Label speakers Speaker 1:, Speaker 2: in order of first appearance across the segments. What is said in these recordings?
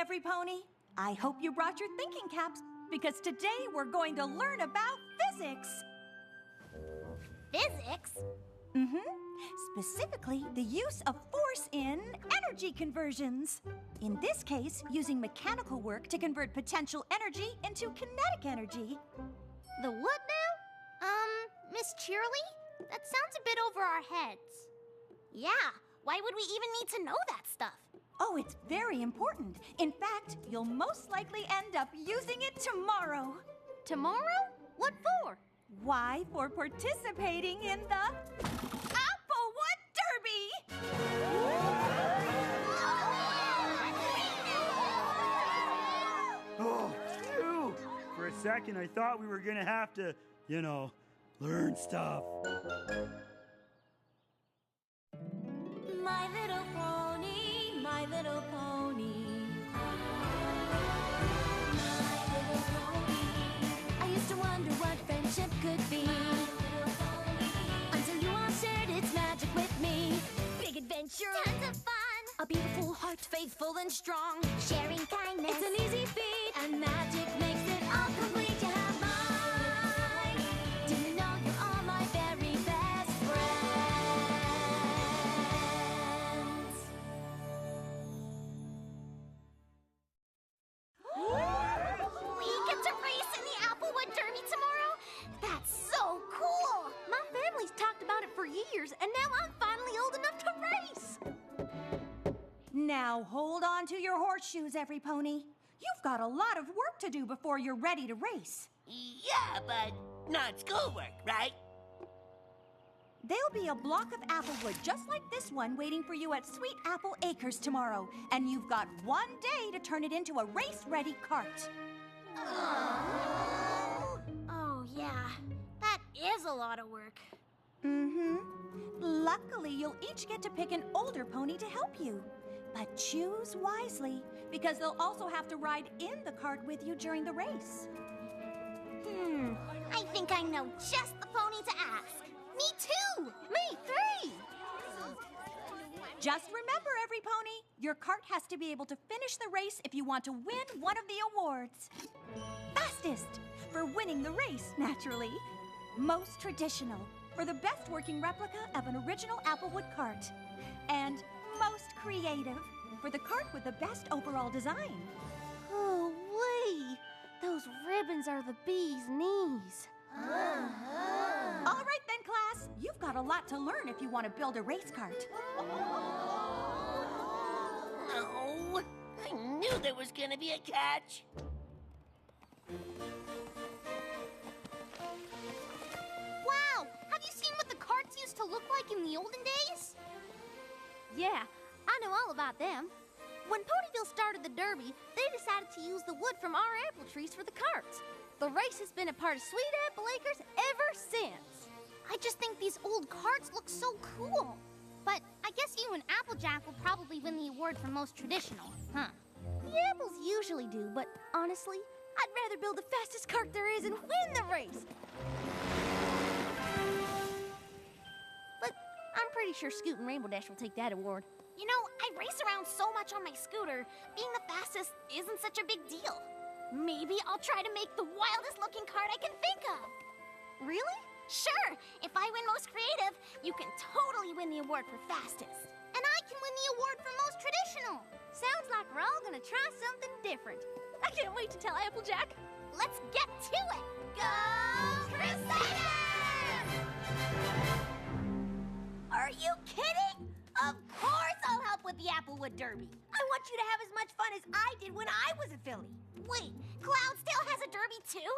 Speaker 1: every pony. I hope you brought your thinking caps, because today we're going to learn about physics.
Speaker 2: Physics?
Speaker 1: Specifically, the use of force in energy conversions. In this case, using mechanical work to convert potential energy into kinetic energy.
Speaker 2: The what now? Miss Cheerly? That sounds a bit over our heads. Yeah, why would we even need to know that stuff?
Speaker 1: Oh, it's very important. In fact, you'll most likely end up using it tomorrow.
Speaker 2: Tomorrow? What for?
Speaker 1: Why, for participating in the Applewood Derby!
Speaker 3: Oh, phew! For a second, I thought we were gonna have to, learn stuff.
Speaker 1: My little pony, my little pony. My little pony. I used to wonder what friendship could be. Until you all shared its magic with me. Big adventure.
Speaker 2: Tons of fun.
Speaker 1: A beautiful heart, faithful and strong.
Speaker 2: Sharing kindness.
Speaker 1: It's an easy feat, and magic makes it all complete. You have mine. Do you know you're all my very best friends?
Speaker 2: We get to race in the Applewood Derby tomorrow? That's so cool! My family's talked about it for years, and now I'm finally old enough to race!
Speaker 1: Now hold on to your horseshoes, every pony. You've got a lot of work to do before you're ready to race.
Speaker 4: Yeah, but not schoolwork, right?
Speaker 1: There'll be a block of applewood just like this one waiting for you at Sweet Apple Acres tomorrow, and you've got one day to turn it into a race-ready cart.
Speaker 2: Oh, yeah. That is a lot of work.
Speaker 1: Luckily, you'll each get to pick an older pony to help you. But choose wisely, because they'll also have to ride in the cart with you during the race.
Speaker 2: I think I know just the pony to ask. Me too! Me three!
Speaker 1: Just remember, every pony, your cart has to be able to finish the race if you want to win one of the awards. Fastest, for winning the race, naturally. Most traditional, for the best working replica of an original Applewood cart. And most creative, for the cart with the best overall design.
Speaker 2: Oh, wait. Those ribbons are the bee's knees.
Speaker 1: All right then, class. You've got a lot to learn if you want to build a race cart.
Speaker 4: No, I knew there was gonna be a catch.
Speaker 2: Wow! Have you seen what the carts used to look like in the olden days? Yeah, I know all about them. When Ponyville started the Derby, they decided to use the wood from our apple trees for the carts. The race has been a part of Sweet Apple Acres ever since. I just think these old carts look so cool. But I guess you and Applejack will probably win the award for most traditional, huh? The apples usually do, but honestly, I'd rather build the fastest cart there is and win the race. But I'm pretty sure Scoot and Rainbow Dash will take that award. You know, I race around so much on my scooter, being the fastest isn't such a big deal. Maybe I'll try to make the wildest looking cart I can think of. Really? Sure! If I win most creative, you can totally win the award for fastest. And I can win the award for most traditional. Sounds like we're all gonna try something different. I can't wait to tell Applejack. Let's get to it! Go Crusaders! Are you kidding? Of course I'll help with the Applewood Derby. I want you to have as much fun as I did when I was a filly. Wait, Cloudsdale has a derby too?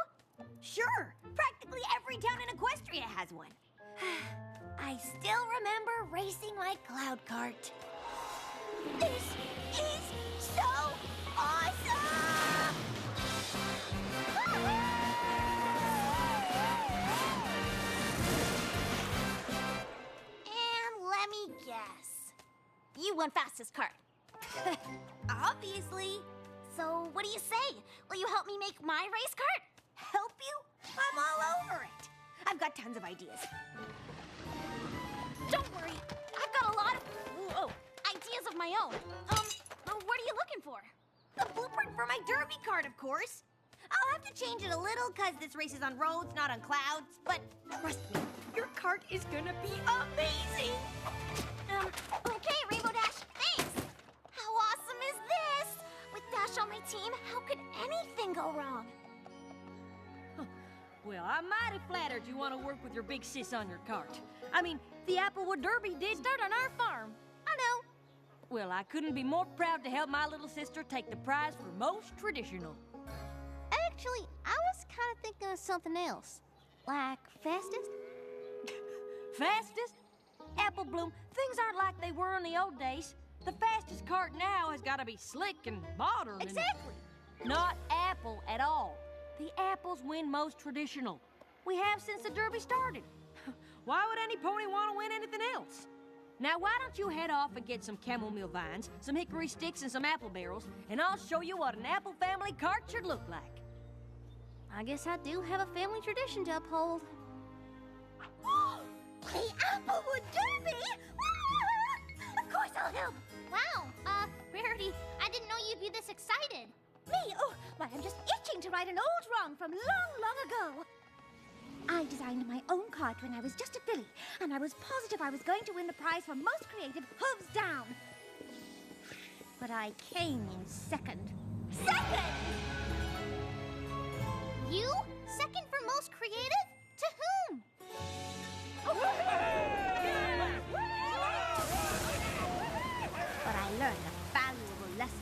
Speaker 1: Sure, practically every town in Equestria has one.
Speaker 2: I still remember racing my cloud cart. This is so awesome! And let me guess. You won fastest cart. Obviously. So what do you say? Will you help me make my race cart?
Speaker 1: Help you? I'm all over it. I've got tons of ideas.
Speaker 2: Don't worry. I've got a lot of ideas of my own. What are you looking for?
Speaker 5: The blueprint for my derby cart, of course. I'll have to change it a little, because this race is on roads, not on clouds. But trust me, your cart is gonna be amazing.
Speaker 2: Okay, Rainbow Dash, thanks. How awesome is this? With Dash on my team, how could anything go wrong?
Speaker 6: Well, I'm mighty flattered you want to work with your big sis on your cart. I mean, the Applewood Derby did start on our farm.
Speaker 2: I know.
Speaker 6: Well, I couldn't be more proud to help my little sister take the prize for most traditional.
Speaker 2: Actually, I was kind of thinking of something else. Like fastest?
Speaker 6: Fastest? Apple Bloom, things aren't like they were in the old days. The fastest cart now has got to be slick and modern.
Speaker 2: Exactly.
Speaker 6: Not Apple at all. The Apples win most traditional. We have since the Derby started. Why would any pony want to win anything else? Now, why don't you head off and get some chamomile vines, some hickory sticks, and some apple barrels, and I'll show you what an Apple family cart should look like.
Speaker 2: I guess I do have a family tradition to uphold.
Speaker 5: The Applewood Derby? Of course I'll help.
Speaker 2: Wow, Rarity, I didn't know you'd be this excited.
Speaker 1: Me? Oh, why, I'm just itching to right an old wrong from long, long ago. I designed my own cart when I was just a filly, and I was positive I was going to win the prize for most creative hooves down. But I came in second. Second!
Speaker 2: You? Second for most creative? To whom?
Speaker 1: But I learned a valuable lesson.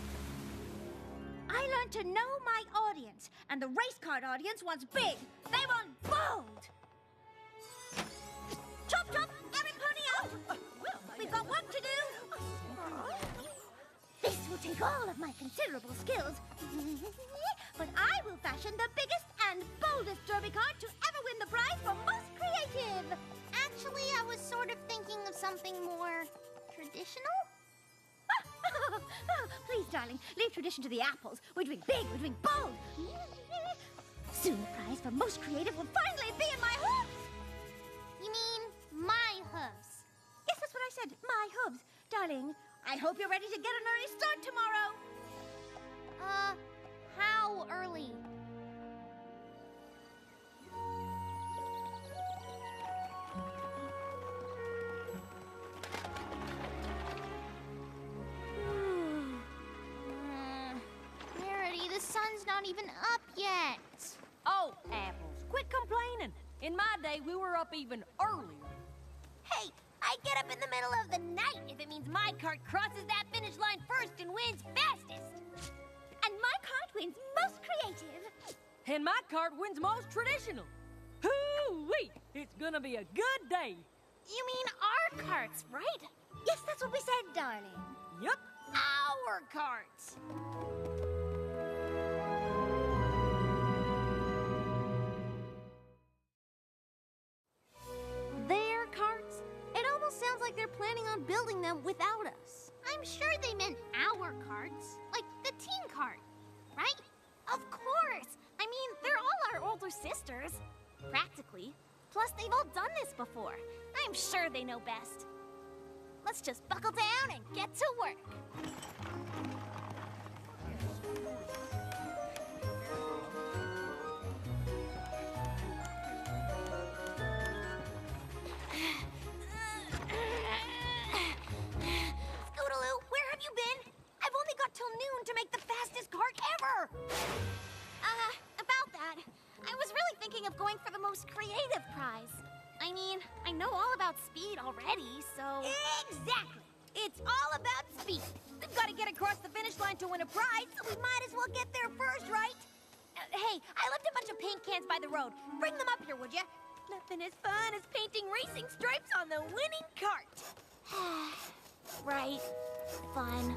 Speaker 1: I learned to know my audience, and the race cart audience wants big. They want bold. Chop, chop, every pony out. We've got work to do. This will take all of my considerable skills. But I will fashion the biggest and boldest derby cart to ever win the prize for most creative.
Speaker 2: Actually, I was sort of thinking of something more traditional.
Speaker 1: Oh, please, darling, leave tradition to the apples. We're doing big, we're doing bold. Soon the prize for most creative will finally be in my hooves.
Speaker 2: You mean my hooves?
Speaker 1: Yes, that's what I said, my hooves. Darling, I hope you're ready to get an early start tomorrow.
Speaker 2: How early? Rarity, the sun's not even up yet.
Speaker 6: Oh, Apples, quit complaining. In my day, we were up even earlier.
Speaker 5: Hey, I get up in the middle of the night if it means my cart crosses that finish line first and wins fastest.
Speaker 1: And my cart wins most creative.
Speaker 6: And my cart wins most traditional. Hoo-wee! It's gonna be a good day.
Speaker 2: You mean our carts, right?
Speaker 1: Yes, that's what we said, darling.
Speaker 6: Yup.
Speaker 5: Our carts.
Speaker 2: Their carts? It almost sounds like they're planning on building them without us. I'm sure they meant our carts, like the teen cart, right? Of course! I mean, they're all our older sisters. Practically. Plus, they've all done this before. I'm sure they know best. Let's just buckle down and get to work.
Speaker 5: Scootaloo, where have you been? I've only got till noon to make the fastest cart ever.
Speaker 2: About that, I was really thinking of going for the most creative prize. I mean, I know all about speed already, so...
Speaker 5: Exactly. It's all about speed. We've got to get across the finish line to win a prize, so we might as well get there first, right? Hey, I left a bunch of paint cans by the road. Bring them up here, would you? Nothing as fun as painting racing stripes on the winning cart.
Speaker 2: Right. Fun.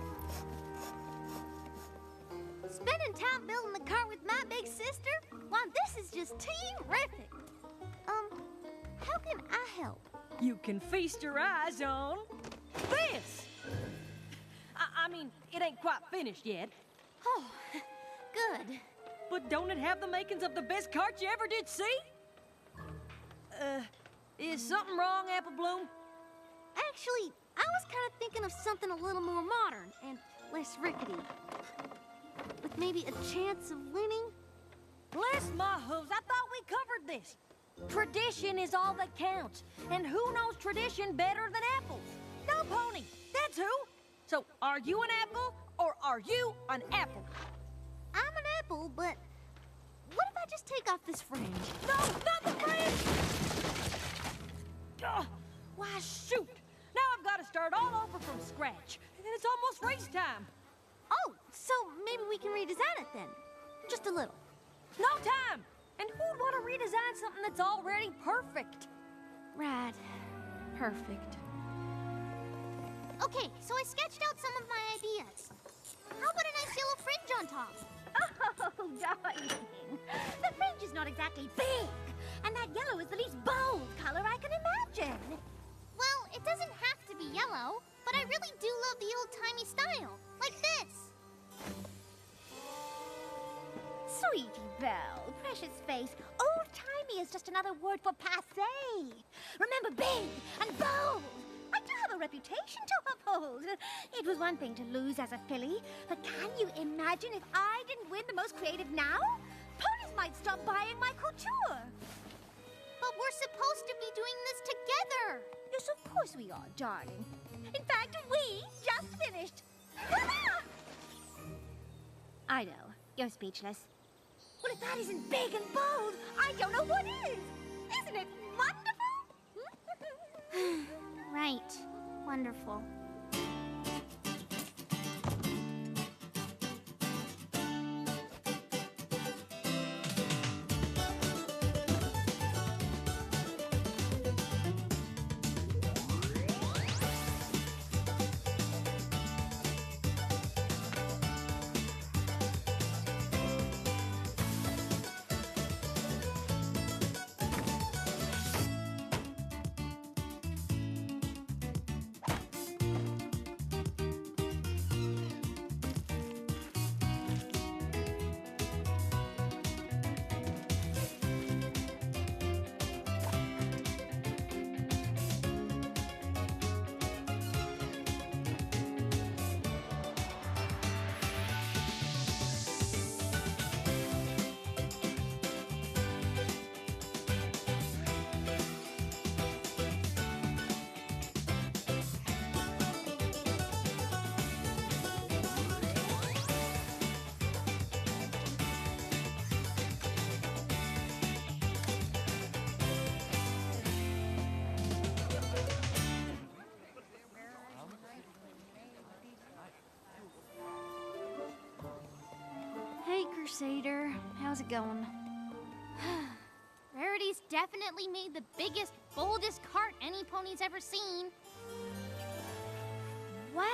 Speaker 2: Spending time building the car with my big sister? Why, this is just terrific. How can I help?
Speaker 6: You can feast your eyes on this. I mean, it ain't quite finished yet.
Speaker 2: Oh, good.
Speaker 6: But don't it have the makings of the best cart you ever did see? Is something wrong, Apple Bloom?
Speaker 2: Actually, I was kind of thinking of something a little more modern and less rickety. maybe a chance of winning?
Speaker 6: Bless my hooves, I thought we covered this. Tradition is all that counts, and who knows tradition better than apples? No, Pony, that's who. So, are you an apple, or are you an apple?
Speaker 2: I'm an apple, but what if I just take off this fringe?
Speaker 6: No, not the fringe! Why, shoot! Now I've got to start all over from scratch, and it's almost race time.
Speaker 2: Oh, so maybe we can redesign it then. Just a little.
Speaker 6: No time! And who'd want to redesign something that's already perfect?
Speaker 2: Right. Perfect. Okay, so I sketched out some of my ideas. How about a nice yellow fringe on top?
Speaker 5: Oh, darling. The fringe is not exactly big, and that yellow is the least bold color I can imagine.
Speaker 2: Well, it doesn't have to be yellow, but I really do love the old-timey style, like this.
Speaker 5: Sweetie Belle, precious face, old-timey is just another word for passé. Remember, big and bold. I do have a reputation to uphold. It was one thing to lose as a filly, but can you imagine if I didn't win the most creative now? Ponies might stop buying my couture.
Speaker 2: But we're supposed to be doing this together.
Speaker 5: Yes, of course we are, darling. In fact, we just finished. I know, you're speechless. Well, if that isn't big and bold, I don't know what is. Isn't it wonderful?
Speaker 2: Right. Wonderful. Hey, Crusader. How's it going? Rarity's definitely made the biggest, boldest cart any pony's ever seen. Wow.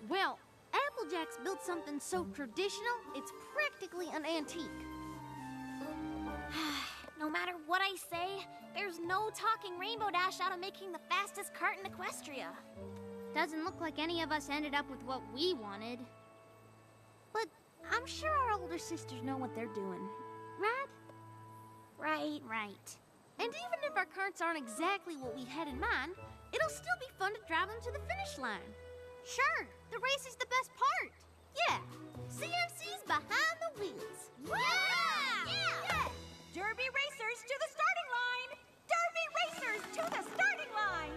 Speaker 2: Well, Applejack's built something so traditional, it's practically an antique. No matter what I say, there's no talking Rainbow Dash out of making the fastest cart in Equestria. Doesn't look like any of us ended up with what we wanted. But I'm sure our older sisters know what they're doing, right? Right. And even if our carts aren't exactly what we had in mind, it'll still be fun to drive them to the finish line. Sure, the race is the best part. Yeah, CMC's behind the wheels. Yeah!
Speaker 1: Derby racers to the starting line! Derby racers to the starting line!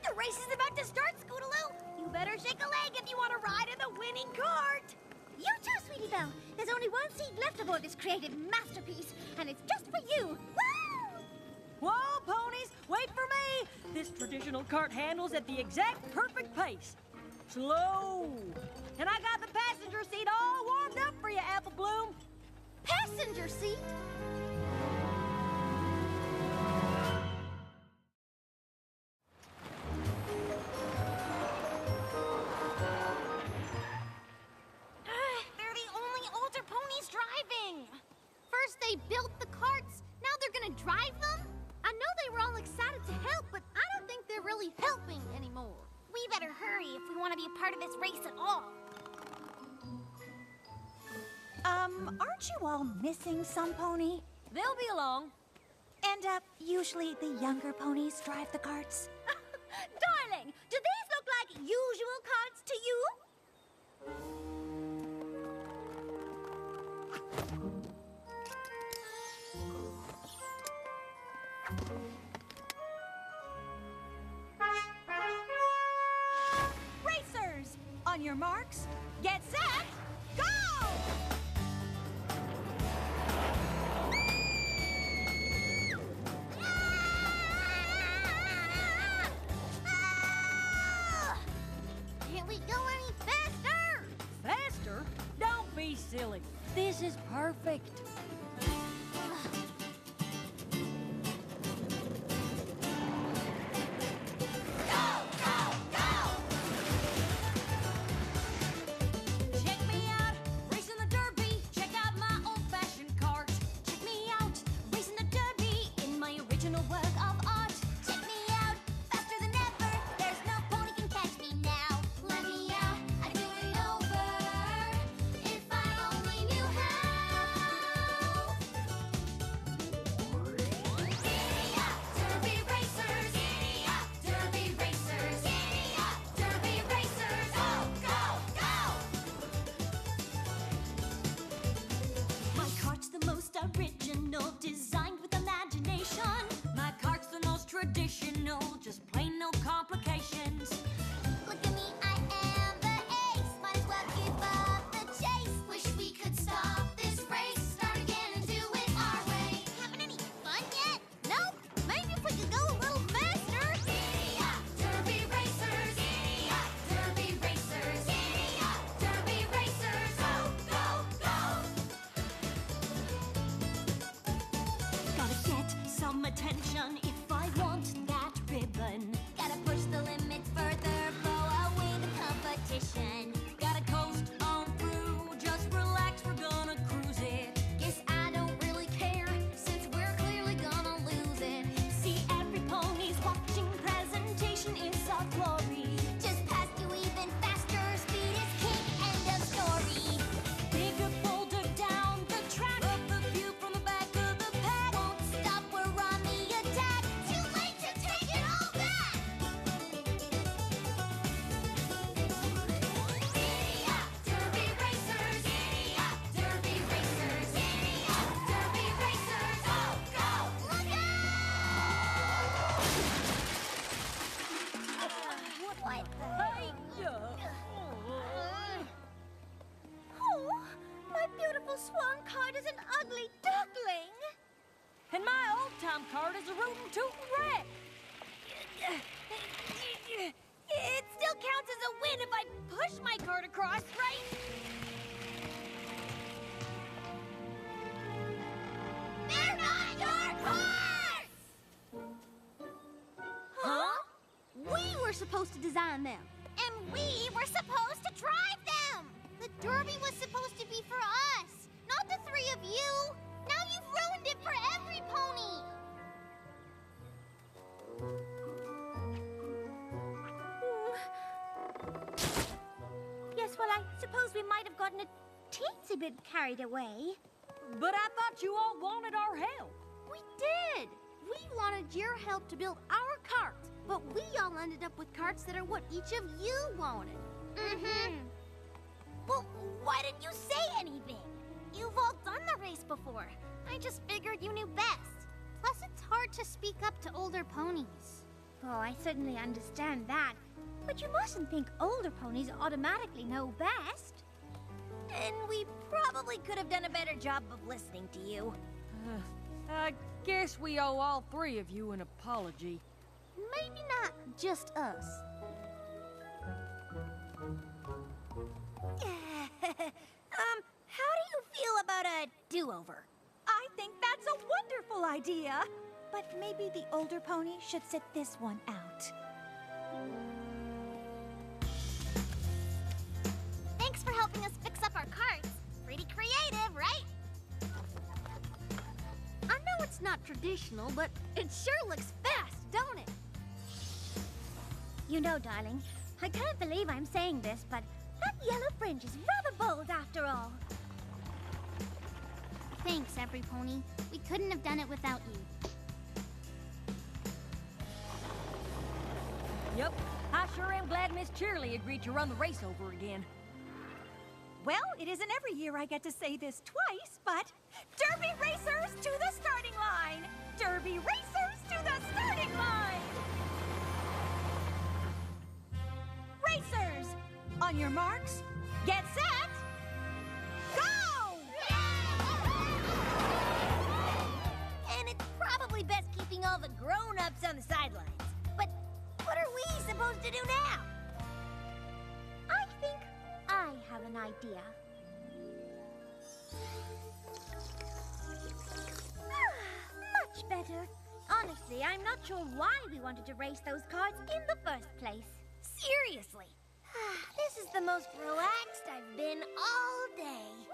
Speaker 5: The race is about to start, Scootaloo. You better shake a leg if you want to ride in the winning cart. You too, Sweetie Belle. There's only one seat left aboard this creative masterpiece, and it's just for you. Woo!
Speaker 6: Whoa, ponies, wait for me! This traditional cart handles at the exact perfect pace. Slow. And I got the passenger seat all warmed up for you, Apple Bloom.
Speaker 2: Passenger seat?
Speaker 5: They're the only older ponies driving.
Speaker 2: First they built the carts, now they're gonna drive them? I know they were all excited to help, but I don't think they're really helping anymore.
Speaker 5: We better hurry if we want to be a part of this race at all.
Speaker 1: Aren't you all missing some pony?
Speaker 6: They'll be along.
Speaker 1: And, usually the younger ponies drive the carts.
Speaker 5: Darling, do these look like usual carts to you?
Speaker 1: Racers, on your marks, get set, go!
Speaker 2: Can't we go any faster?
Speaker 6: Faster? Don't be silly. This is perfect.
Speaker 1: Check me out, racing the derby. Check out my old-fashioned cart. Check me out, racing the derby in my original work of art.
Speaker 2: Check me out, faster than ever. There's no pony can catch me now. Let me out, I'd do it over if I only knew how. Giddy up, derby racers. Giddy up, derby racers. Giddy up, derby racers. Go, go, go!
Speaker 1: My cart's the most original, designed with imagination.
Speaker 6: My cart's the most traditional, just plain no complications.
Speaker 2: Look at me, I am the ace. Might as well keep up the chase. Wish we could stop this race. Start again and do it our way. Having any fun yet? Nope. Maybe if we could go a little faster. Giddy up, derby racers. Giddy up, derby racers. Giddy up, derby racers. Go, go, go!
Speaker 1: Gotta get some attention if I want that ribbon.
Speaker 2: Gotta push the limits further, blow away the competition.
Speaker 6: Gotta coast on through, just relax, we're gonna cruise it.
Speaker 2: Guess I don't really care, since we're clearly gonna lose it.
Speaker 1: See every pony's watching presentation in soft glory.
Speaker 2: Just past you even faster, speed is king, end of story.
Speaker 1: Bigger, bolder down the track.
Speaker 6: Up the view from the back of the pack.
Speaker 2: Won't stop, we're on the attack. Too late to take it all back. Giddy up, derby racers. Giddy up, derby racers. Giddy up, derby racers. Go, go, look out! What the?
Speaker 1: Oh, my beautiful swan cart is an ugly duckling.
Speaker 6: And my old-time cart is a rootin' tootin' wreck.
Speaker 1: It still counts as a win if I push my cart across, right?
Speaker 2: They're not your cars!
Speaker 1: Huh?
Speaker 2: We were supposed to design them. And we were supposed to drive them! The derby was supposed to be for us, not the three of you! Now you've ruined it for every pony!
Speaker 5: Yes, well, I suppose we might have gotten a teensy bit carried away.
Speaker 6: But I thought you all wanted our help.
Speaker 2: We did! We wanted your help to build our carts, but we all ended up with carts that are what each of you wanted. Mm-hmm.
Speaker 5: Well, why didn't you say anything?
Speaker 2: You've all done the race before. I just figured you knew best. Plus, it's hard to speak up to older ponies.
Speaker 5: Oh, I certainly understand that. But you mustn't think older ponies automatically know best.
Speaker 1: And we probably could have done a better job of listening to you.
Speaker 6: I guess we owe all three of you an apology.
Speaker 2: Maybe not just us.
Speaker 1: How do you feel about a do-over? I think that's a wonderful idea. But maybe the older pony should sit this one out.
Speaker 2: Thanks for helping us fix up our carts. Pretty creative, right? I know it's not traditional, but it sure looks fast, don't it?
Speaker 5: You know, darling, I can't believe I'm saying this, but that yellow fringe is rather bold after all.
Speaker 2: Thanks, every pony. We couldn't have done it without you.
Speaker 6: Yep, I sure am glad Miss Cheerily agreed to run the race over again.
Speaker 1: Well, it isn't every year I get to say this twice, but Derby racers to the starting line! Derby racers to the starting line! Racers, on your marks, get set, go!
Speaker 5: And it's probably best keeping all the grown-ups on the sidelines. But what are we supposed to do now?
Speaker 2: I think I have an idea. Much better. Honestly, I'm not sure why we wanted to race those cars in the first place.
Speaker 5: Seriously.
Speaker 2: This is the most relaxed I've been all day.